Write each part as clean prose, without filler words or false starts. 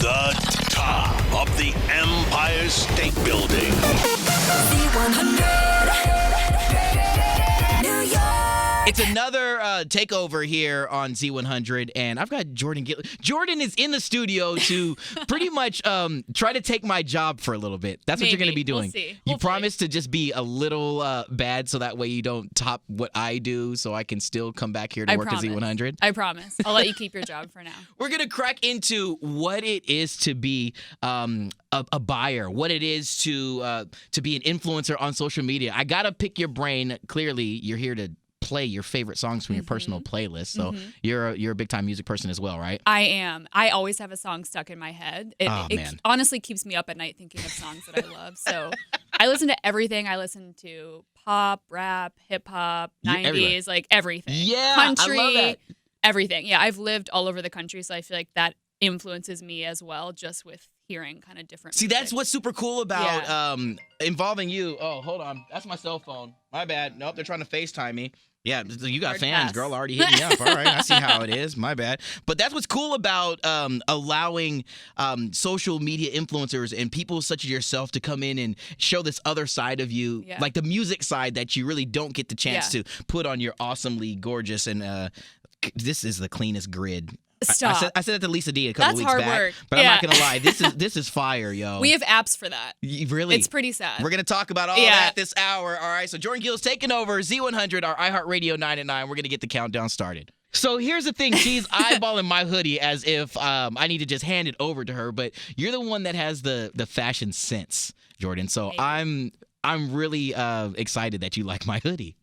The top of the Empire State Building. Z100. New York. It's another takeover here on Z100, and I've got Jordan Gill. Jordan is in the studio to pretty much try to take my job for a little bit. That's what you're going to be doing. We'll see. You Hopefully. promise to just be a little bad so that way you don't top what I do so I can still come back here to work at Z100. I promise. I'll let you keep your job for now. We're going to crack into what it is to be a buyer, what it is to be an influencer on social media. I got to pick your brain. Clearly, you're here to play your favorite songs from your personal playlist. So you're a big time music person as well, right? I am. I always have a song stuck in my head. It man. honestly keeps me up at night thinking of songs that I love. So I listen to everything. I listen to pop, rap, hip hop, 90s, everywhere. like everything. Yeah, country, I love that. everything. Yeah, I've lived all over the country, so I feel like that influences me as well, just with hearing kind of different See, music. that's what's super cool about involving you. Oh, hold on. That's my cell phone. My bad. Nope, they're trying to FaceTime me. Yeah, you got Hard fans, pass. girl, already hit me up. All right, I see how it is. My bad. But that's what's cool about allowing social media influencers and people such as yourself to come in and show this other side of you, Yeah. like the music side that you really don't get the chance Yeah. to put on your awesomely gorgeous and this is the cleanest grid. Stop. I said that to Lisa D a couple That's weeks hard back, work. but I'm Yeah. not gonna lie. This is fire, yo. We have apps for that. Really? It's pretty sad. We're going to talk about all that this hour. All right, so Jordan Gill's taking over Z100, our iHeartRadio 9 at 9. We're going to get the countdown started. So here's the thing. She's eyeballing my hoodie as if I need to just hand it over to her, but you're the one that has the fashion sense, Jordan. So Hey. I'm really excited that you like my hoodie.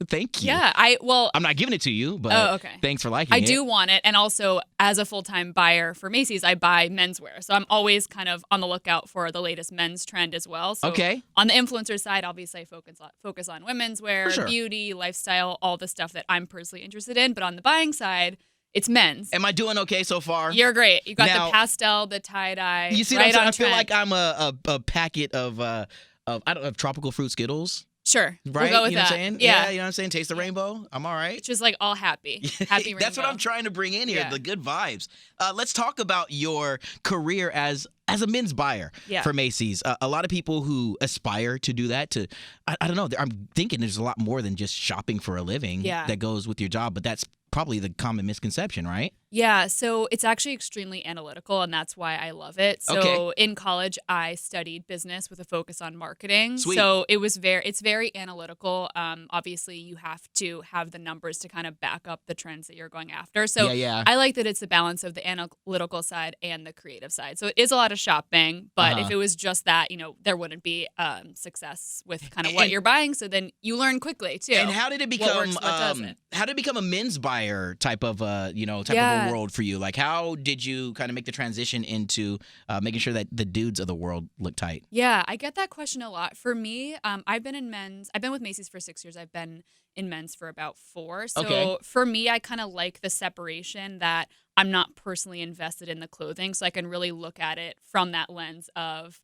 Thank you. Yeah, I'm not giving it to you, but Oh, okay. thanks for liking I it. do want it. And also, as a full-time buyer for Macy's, I buy menswear. So I'm always kind of on the lookout for the latest men's trend as well. So Okay. on the influencer side, obviously, I focus on women's wear, For sure. beauty, lifestyle, all the stuff that I'm personally interested in. But on the buying side, it's men's. Am I doing okay so far? You're great. You got Now- the pastel, the tie-dye. You see right what I'm on saying? I feel trend. like I'm a packet of I don't know, tropical fruit Skittles. Sure. Right? We'll go with you know that. what I'm saying? Yeah. You know what I'm saying? Taste the rainbow. I'm all right. It's just like all happy. Happy rainbow. That's what I'm trying to bring in here, Yeah. the good vibes. Let's talk about your career as a men's buyer Yeah. for Macy's. A lot of people who aspire to do that, I don't know, I'm thinking there's a lot more than just shopping for a living that goes with your job, but that's probably the common misconception, right? Yeah, so it's actually extremely analytical, and that's why I love it. So Okay. in college, I studied business with a focus on marketing. Sweet. So it's very analytical. Obviously, you have to have the numbers to kind of back up the trends that you're going after. So Yeah. I like that it's a balance of the analytical side and the creative side. So it is a lot of shopping, but if it was just that, there wouldn't be success with kind of what And- you're buying. So then you learn quickly too. And how did it become? works, what doesn't. How did it become a men's buyer type of of a world for you? Like, how did you kind of make the transition into making sure that the dudes of the world look tight? Yeah, I get that question a lot. For me, I've been with Macy's for 6 years. I've been in men's for about 4. So Okay. for me, I kind of like the separation that I'm not personally invested in the clothing. So I can really look at it from that lens of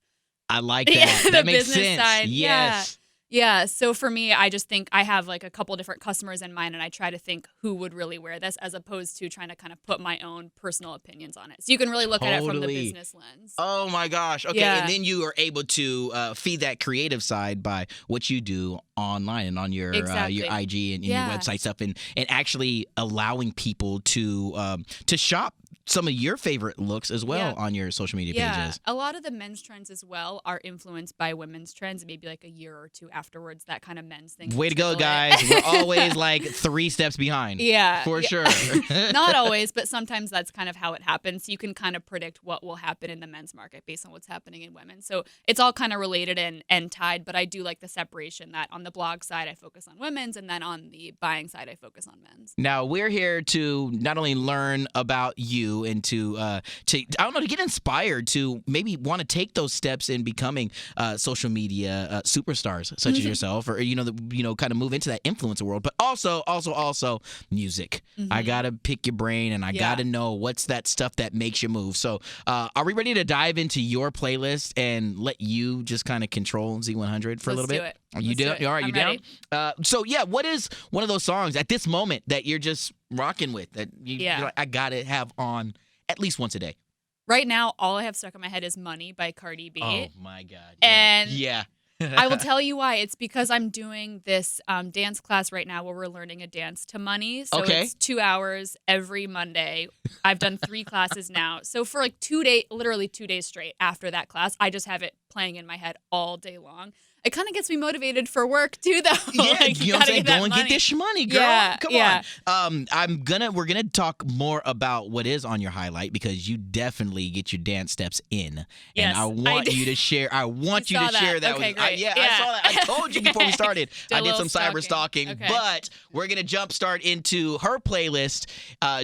I like that. That the makes business sense. side. Yes. Yeah. So for me, I just think I have like a couple different customers in mind, and I try to think who would really wear this as opposed to trying to kind of put my own personal opinions on it. So you can really look at it from the Totally. business lens. Oh my gosh. Okay. Yeah. And then you are able to feed that creative side by what you do online and on your Exactly. your IG and Yeah. your website stuff, and actually allowing people to shop some of your favorite looks as well Yeah. on your social media pages. A lot of the men's trends as well are influenced by women's trends. Maybe like a year or two afterwards, that kind of men's thing. Way to go, trickle in. guys. We're always like 3 steps behind. Yeah. For yeah. sure. Not always, but sometimes that's kind of how it happens. You can kind of predict what will happen in the men's market based on what's happening in women. So it's all kind of related and tied, but I do like the separation that on the blog side, I focus on women's, and then on the buying side, I focus on men's. Now, we're here to not only learn about you and to get inspired to maybe want to take those steps in becoming social media superstars such as yourself, or kind of move into that influencer world, but also music. I gotta pick your brain, and I gotta know what's that stuff that makes you move. So are we ready to dive into your playlist and let you just kind of control Z100 for a little bit? Let's do it. You Let's do do it? it. All right, I'm you down? ready. So yeah, what is one of those songs at this moment that you're just rocking with that you're like, I gotta have on at least once a day? Right now, all I have stuck in my head is Money by Cardi B. Oh my God. And yeah. I will tell you why. It's because I'm doing this dance class right now where we're learning a dance to Money. So Okay. it's 2 hours every Monday. I've done 3 classes now. So for like 2 days, literally 2 days straight after that class, I just have it playing in my head all day long. It kind of gets me motivated for work too, though. Yeah, Like, you know what I'm saying? gotta Go and money. get this money, girl. Yeah, Come yeah. on. We're gonna talk more about what is on your highlight because you definitely get your dance steps in, Yes, and I want you to share. I want you saw to that. share that. Okay, with, great. I Yeah. saw that. I told you before we started. Did a I did little some cyber stalking. stalking, Okay. but we're gonna jumpstart into her playlist.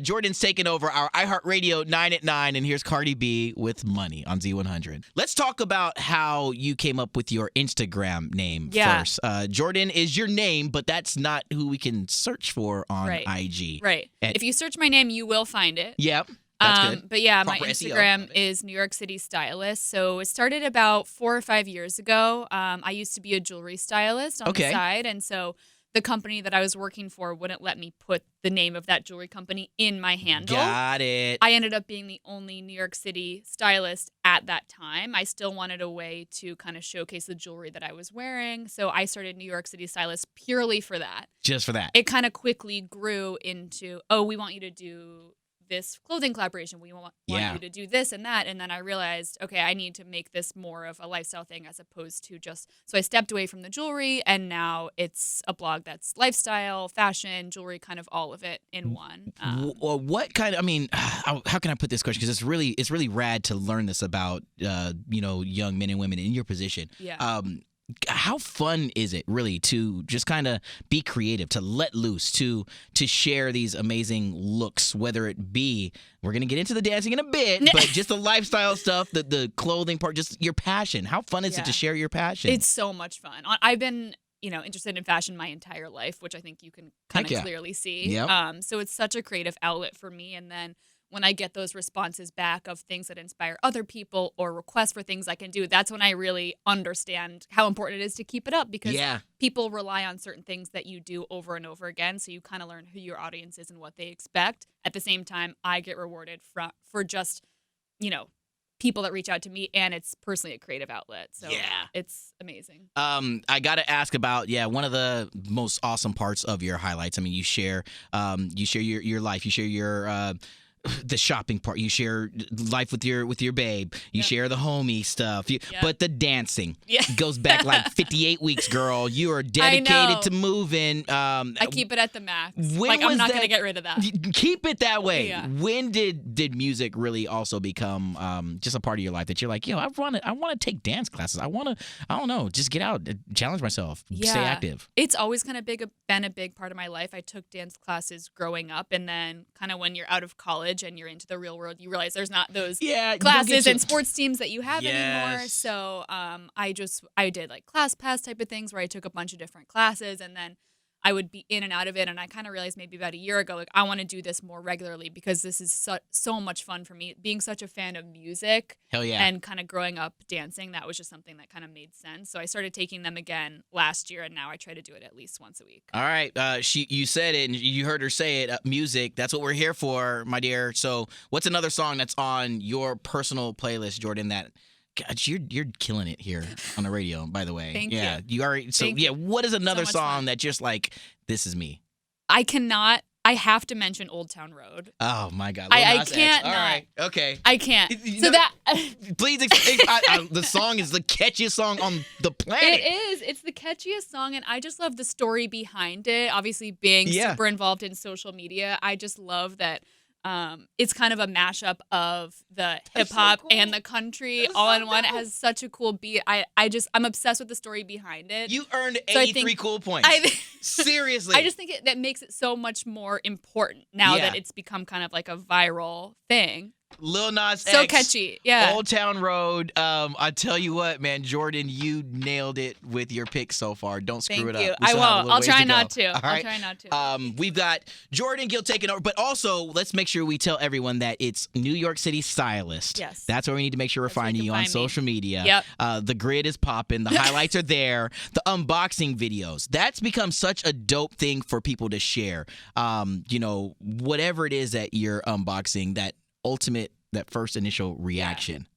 Jordan's taking over our iHeartRadio 9 at 9, and here's Cardi B with Money on Z100. Let's talk about how you came up with your Instagram name Yeah. first. Jordan is your name, but that's not who we can search for on Right. IG. Right. And- If you search my name, you will find it. Yep. That's good. But yeah, Proper my SEO. Instagram Love it. is New York City Stylist. So it started about 4 or 5 years ago. I used to be a jewelry stylist on Okay. the side. And so the company that I was working for wouldn't let me put the name of that jewelry company in my handle. Got it. I ended up being the only New York City stylist at that time. I still wanted a way to kind of showcase the jewelry that I was wearing. So I started New York City Stylist purely for that. Just for that. It kind of quickly grew into, oh, we want you to do this clothing collaboration. We want Yeah. you to do this and that. And then I realized, okay, I need to make this more of a lifestyle thing as opposed to just, so I stepped away from the jewelry and now it's a blog that's lifestyle, fashion, jewelry, kind of all of it in one. Well, what kind of? I mean, how can I put this question? Because it's really rad to learn this about young men and women in your position. Yeah. How fun is it really to just kind of be creative, to let loose, to share these amazing looks, whether it be, we're going to get into the dancing in a bit, but just the lifestyle stuff, the clothing part, just your passion. How fun is it to share your passion? It's so much fun. I've been, interested in fashion my entire life, which I think you can kind Heck of yeah. clearly see. Yep. So it's such a creative outlet for me. And then when I get those responses back of things that inspire other people or requests for things I can do, that's when I really understand how important it is to keep it up because Yeah. people rely on certain things that you do over and over again. So you kind of learn who your audience is and what they expect. At the same time, I get rewarded for just, people that reach out to me, and it's personally a creative outlet. So Yeah. it's amazing. I got to ask about one of the most awesome parts of your highlights. I mean, you share your life, you share your the shopping part, you share life with your babe, you Yep. share the homie stuff, Yep. but the dancing Yeah. goes back like 58 weeks, girl. You are know. dedicated to moving. I keep it at the max. When I'm was not going that- to get rid of that. Keep it that way. Yeah. When did music really also become just a part of your life that you're like, I want to take dance classes. I don't know, just get out, challenge myself, stay active. It's always kind of been a big part of my life. I took dance classes growing up, and then kind of when you're out of college and you're into the real world, you realize there's not those Yeah, you don't classes get and sports teams that you have anymore. Yes. So I did like class pass type of things where I took a bunch of different classes, and then I would be in and out of it. And I kind of realized maybe about a year ago, like I want to do this more regularly because this is so much fun for me. Being such a fan of music Hell yeah. and kind of growing up dancing, that was just something that kind of made sense. So I started taking them again last year, and now I try to do it at least once a week. All right, you said it, and you heard her say it. Music, that's what we're here for, my dear. So, what's another song that's on your personal playlist, Jordan? That, God, you're killing it here on the radio. By the way, Thank yeah, you. already. So, Thank yeah, what is another much song fun. that just like this is me? I have to mention Old Town Road. Oh my God, I Lil Nas X. can't All not. right, okay. I can't. You So know- that Please, the song is the catchiest song on the planet. it is. It's the catchiest song, and I just love the story behind it. Obviously, being Yeah. super involved in social media, I just love that. It's kind of a mashup of the hip hop cool. and the country That's all so in one. It dope. has such a cool beat. I'm obsessed with the story behind it. You earned So I 83 think- cool points. Seriously. I just think that makes it so much more important now Yeah. that it's become kind of like a viral thing. Lil Nas So X. catchy. Yeah. Old Town Road. I tell you what, man, Jordan, you nailed it with your pick so far. Don't screw Thank it up. you. We I still have a won't. little I'll ways try to go. not to. All I'll right? try not to. We've got Jordan Gill taking over, but also let's make sure we tell everyone that it's New York City Stylist. Yes. That's where we need to make sure we're That's where you finding can you on find me. social media. Yep. The grid is popping. The highlights are there. The unboxing videos. That's become such a dope thing for people to share. Whatever it is that you're unboxing, that ultimate that first initial reaction.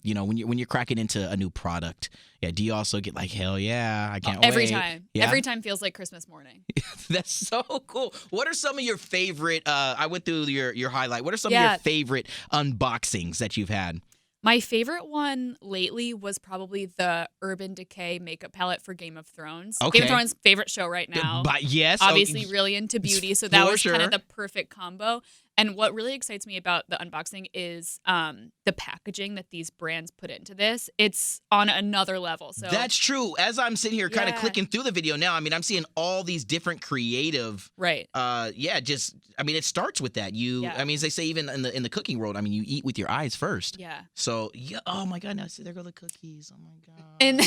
You know, when you're cracking into a new product, do you also get like, hell yeah, I can't wait? Every time. Yeah? Every time feels like Christmas morning. That's so cool. What are some of your favorite? I went through your highlight. What are some of your favorite unboxings that you've had? My favorite one lately was probably the Urban Decay makeup palette for Game of Thrones. Okay. Game of Thrones' favorite show right now. But yes, Obviously really into beauty, so that For was kind sure. of the perfect combo. And what really excites me about the unboxing is the packaging that these brands put into this. It's on another level. So That's true. As I'm sitting here kind of Yeah. clicking through the video now, I mean, I'm seeing all these different creative right. it starts with that. Yeah. I mean, as they say even in the cooking world, I mean, you eat with your eyes first. Yeah. So, oh my god, now see there go the cookies. Oh my god. And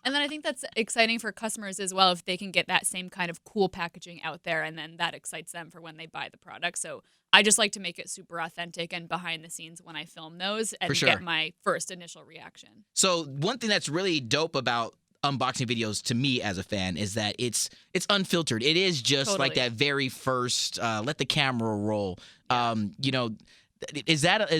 and then I think that's exciting for customers as well if they can get that same kind of cool packaging out there, and then that excites them for when they buy the product. So I just like to make it super authentic and behind the scenes when I film those and For sure. get my first initial reaction. So one thing that's really dope about unboxing videos to me as a fan is that it's unfiltered. It is just like Totally. that very first let the camera roll. You know, is that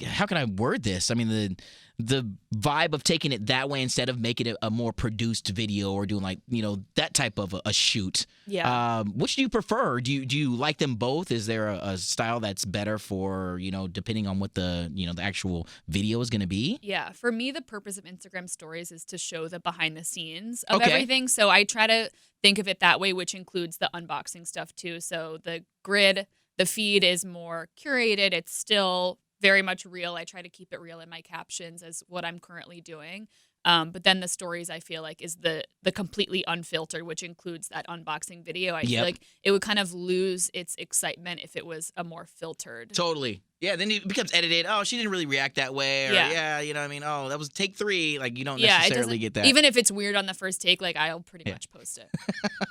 how can I word this? I mean the vibe of taking it that way instead of making it a more produced video or doing like, you know, that type of a shoot. Yeah. Which do you prefer? Do you like them both? Is there a style that's better for, you know, depending on what the actual video is going to be? Yeah, for me, the purpose of Instagram stories is to show the behind the scenes of Okay. everything. So I try to think of it that way, which includes the unboxing stuff too. So the grid, the feed is more curated. It's still very much real. I try to keep it real in my captions as what I'm currently doing. But then the stories I feel like is the completely unfiltered, which includes that unboxing video. I feel like it would kind of lose its excitement if it was a more filtered. Totally. Yeah, then it becomes edited. Oh, she didn't really react that way. Or, Yeah. you know what I mean? Oh, that was take 3. Like, you don't Yeah, it necessarily doesn't, get that. even if it's weird on the first take, like I'll pretty much post it.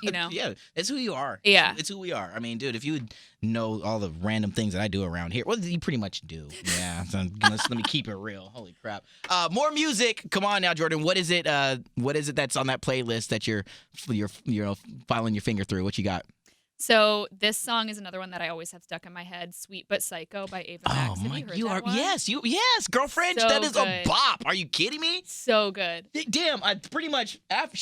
You know? Yeah, it's who you are. Yeah. It's who we are. I mean, dude, if you would know all the random things that I do around here, well, you pretty much do. Yeah, so let me keep it real. Holy crap. More music. Come on now, Jordan. What is it that's on that playlist that you're filing your finger through? What you got? So this song is another one that I always have stuck in my head, "Sweet But Psycho" by Ava Max. Have you heard that one? Yes, girlfriend. So that is good. a bop. Are you kidding me? So good. Damn, I pretty much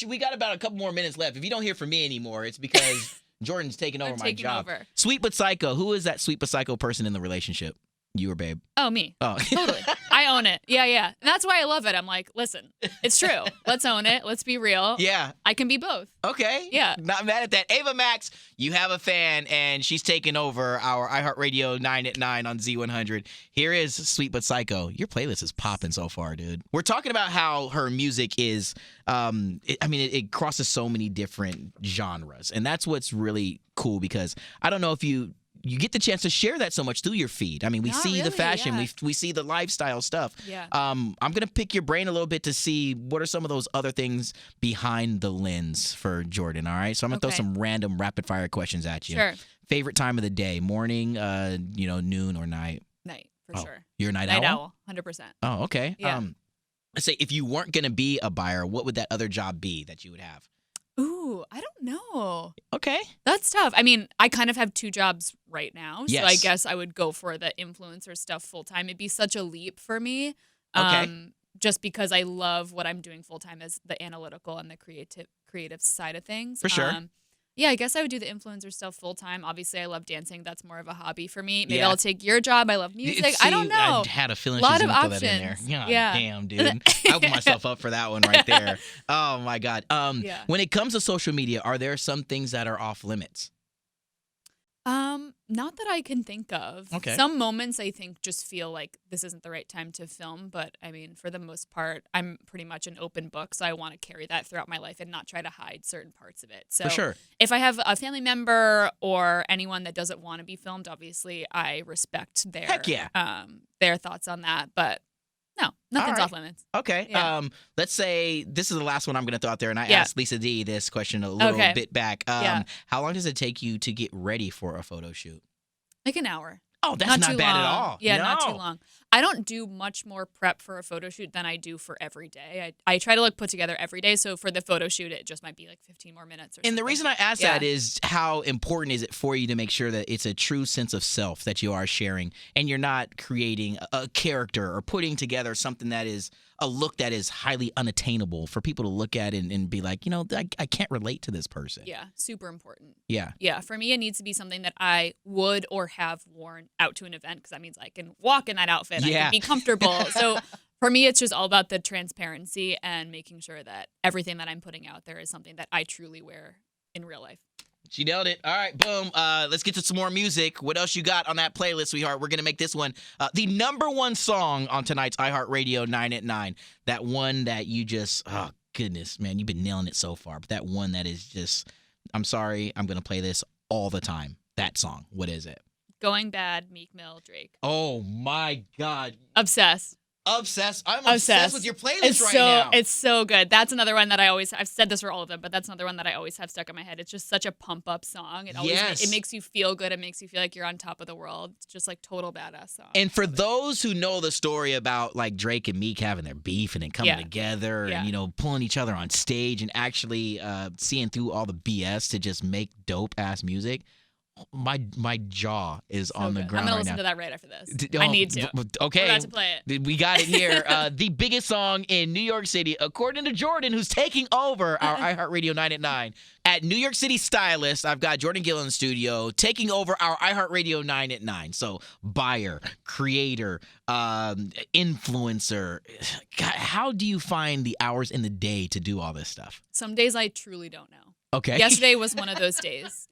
we got about a couple more minutes left. If you don't hear from me anymore, it's because Jordan's taking over I'm my taking job. over. Sweet but psycho. Who is that sweet but psycho person in the relationship? You or babe? Oh, me. Oh, Totally. I own it. Yeah. And that's why I love it. I'm like, listen, it's true. Let's own it. Let's be real. Yeah. I can be both. Okay. Yeah. Not mad at that. Ava Max, you have a fan, and she's taking over our iHeartRadio 9 at 9 on Z100. Here is Sweet But Psycho. Your playlist is popping so far, dude. We're talking about how her music is, it crosses so many different genres. And that's what's really cool because I don't know if you get the chance to share that so much through your feed. I mean, we Not see the really, fashion, yeah. we see the lifestyle stuff. Yeah. I'm going to pick your brain a little bit to see what are some of those other things behind the lens for Jordan, all right? So I'm going to throw Okay. some random rapid fire questions at you. Sure. Favorite time of the day, morning, noon or night? Night, for sure. You're a night Night owl? owl, 100%. Oh, okay. Yeah. Let's say if you weren't going to be a buyer, what would that other job be that you would have? Ooh, I don't know. Okay. That's tough. I mean, I kind of have 2 jobs right now. So I Yes. guess I would go for the influencer stuff full time. It'd be such a leap for me. Okay. Just because I love what I'm doing full time as the analytical and the creative side of things. For sure. Yeah, I guess I would do the influencer stuff full time. Obviously, I love dancing. That's more of a hobby for me. Maybe Yeah. I'll take your job. I love music. I don't know. I had a feeling Lot she's of going to throw that in there. options. God Yeah. damn, dude. I opened myself up for that one right there. Oh, my God. Yeah. When it comes to social media, are there some things that are off limits? Not that I can think of. Okay. Some moments I think just feel like this isn't the right time to film, but I mean, for the most part, I'm pretty much an open book, so I want to carry that throughout my life and not try to hide certain parts of it. So For sure. if I have a family member or anyone that doesn't want to be filmed, obviously I respect their Heck yeah. their thoughts on that, but no, nothing's right. off limits. Okay. Yeah. Let's say this is the last one I'm going to throw out there, and I Yeah. asked Lisa D this question a little Okay. bit back. Yeah. How long does it take you to get ready for a photo shoot? Like an hour. Oh, that's not too bad long. at all. Yeah, No. not too long. I don't do much more prep for a photo shoot than I do for every day. I try to look put together every day. So for the photo shoot, it just might be like 15 more minutes or something. And the reason I ask Yeah. that is how important is it for you to make sure that it's a true sense of self that you are sharing and you're not creating a character or putting together something that is a look that is highly unattainable for people to look at and be like, I can't relate to this person. Yeah, super important. Yeah. Yeah, for me, it needs to be something that I would or have worn out to an event because that means I can walk in that outfit. I Yeah. can be comfortable. So for me, it's just all about the transparency and making sure that everything that I'm putting out there is something that I truly wear in real life. She nailed it. All right, boom. Let's get to some more music. What else you got on that playlist, sweetheart? We're going to make this one the number one song on tonight's iHeartRadio 9 at 9. That one that you just, oh, goodness, man, you've been nailing it so far. But that one that is just, I'm sorry, I'm going to play this all the time. That song. What is it? Going Bad, Meek Mill, Drake. Oh, my God. Obsessed. Obsessed. I'm obsessed with your playlist right now. It's so good. That's another one that I've said this for all of them, but that's another one that I always have stuck in my head. It's just such a pump up song. It makes you feel good. It makes you feel like you're on top of the world. It's just like total badass song. And for those who know the story about like Drake and Meek having their beef and then coming together and, pulling each other on stage and actually seeing through all the BS to just make dope ass music. My jaw is on the ground. I'm gonna right listen now. to that right after this. I need to. Okay, We're about to play it. We got it here. The biggest song in New York City, according to Jordan, who's taking over our iHeartRadio 9 at 9. At New York City Stylist, I've got Jordan Gill in the studio taking over our iHeartRadio 9 at 9. So buyer, creator, influencer. God, how do you find the hours in the day to do all this stuff? Some days I truly don't know. Okay. Yesterday was one of those days.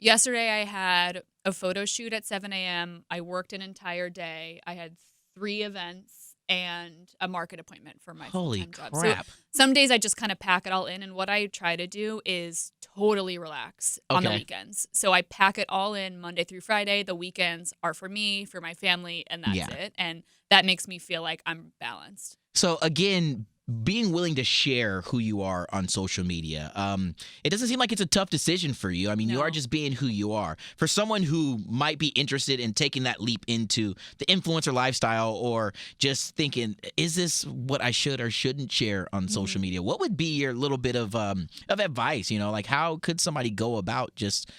Yesterday, I had a photo shoot at 7 a.m. I worked an entire day. I had 3 events and a market appointment for my full-time job. Crap. So some days I just kind of pack it all in. And what I try to do is totally relax on the weekends. So I pack it all in Monday through Friday. The weekends are for me, for my family, and that's it. And that makes me feel like I'm balanced. So again, being willing to share who you are on social media, it doesn't seem like it's a tough decision for you. I mean, you are just being who you are. For someone who might be interested in taking that leap into the influencer lifestyle or just thinking, is this what I should or shouldn't share on social media? What would be your little bit of advice? Like how could somebody go about just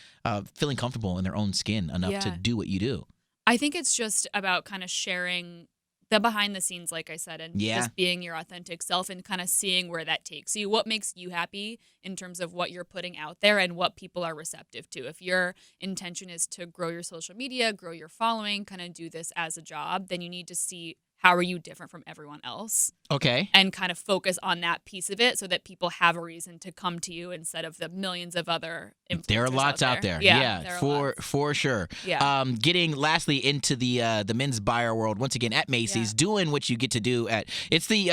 feeling comfortable in their own skin enough to do what you do? I think it's just about kind of sharing the behind the scenes, like I said, and just being your authentic self and kind of seeing where that takes you. What makes you happy in terms of what you're putting out there and what people are receptive to. If your intention is to grow your social media, grow your following, kind of do this as a job, then you need to see how are you different from everyone else. Okay. And kind of focus on that piece of it so that people have a reason to come to you instead of the millions of other influencers. There are lots out there. Yeah, for sure. Yeah. Getting lastly into the men's buyer world once again at Macy's, doing what you get to do at it's the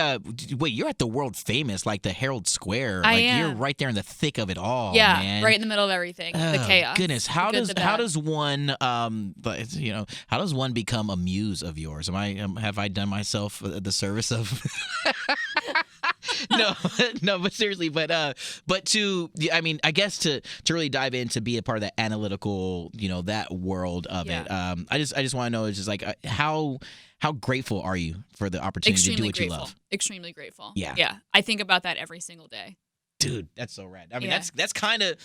wait, you're at the world famous like the Herald Square. I like am. You're right there in the thick of it all. Yeah, man. right in the middle of everything. The chaos. Goodness, how The good, the does bad. one how does one become a muse of yours? Have I done myself the service of no, but seriously, but I guess to really dive in to be a part of that analytical, that world of it. I just want to know, it's just like how grateful are you for the opportunity to do what you love? Extremely grateful. Yeah. Yeah. I think about that every single day. Dude, that's so rad. I mean, Yeah. that's kind of.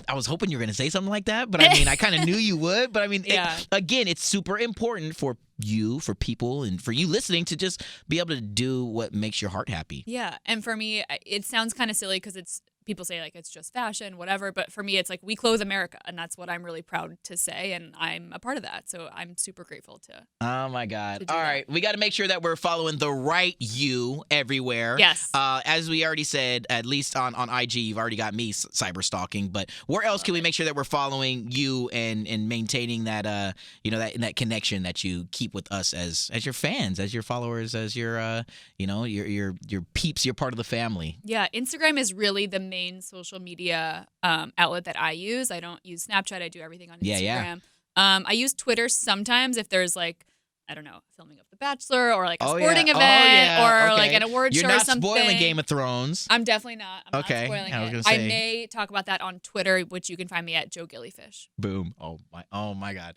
I was hoping you were going to say something like that, but I mean, I kind of knew you would. But I mean, again, it's super important for you, for people, and for you listening to just be able to do what makes your heart happy. Yeah. And for me, it sounds kind of silly because people say like it's just fashion, whatever. But for me, it's like we clothe America. And that's what I'm really proud to say. And I'm a part of that. So I'm super grateful to. Oh, my God. do All that. right. We got to make sure that we're following the right you everywhere. Yes. As we already said, at least on IG, you've already got me cyber stalking. But where else can we make sure that we're following you and maintaining that, that connection that you keep with us as your fans, as your followers, as your peeps, you're part of the family. Yeah. Instagram is really the main social media outlet that I use. I don't use Snapchat. I do everything on Instagram. Yeah. I use Twitter sometimes if there's like I don't know, filming of The Bachelor or like a Oh, sporting yeah. Oh, event yeah. or Okay. like an award You're show or not something. spoiling Game of Thrones. I'm definitely not. I'm Okay. not spoiling I was it. gonna I say. may talk about that on Twitter, which you can find me at Joe Gillyfish. Boom. Oh my God.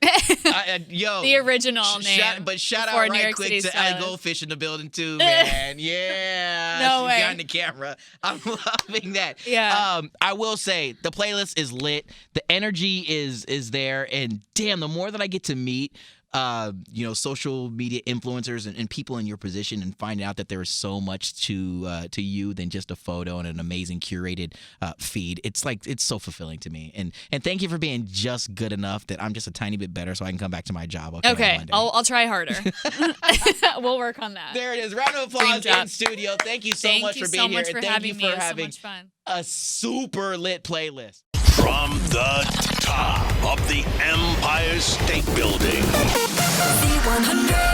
Yo. The original name. Shout before out New right York quick City to I Stylist. Go Fish in the building too, man. Yeah. No She's way. behind the camera. I'm loving that. Yeah. I will say the playlist is lit. The energy is there, and damn, the more that I get to meet social media influencers and people in your position and find out that there is so much to you than just a photo and an amazing curated feed. It's so fulfilling to me. And thank you for being just good enough that I'm just a tiny bit better so I can come back to my job. Okay. Okay, on Monday. I'll try harder. We'll work on that. There it is. Round of Dream applause job. in studio. Thank you so Thank much you for being so here. much for and thank you having me. for It was so having much fun. a super lit playlist. From the top of the Empire State Building. Z100.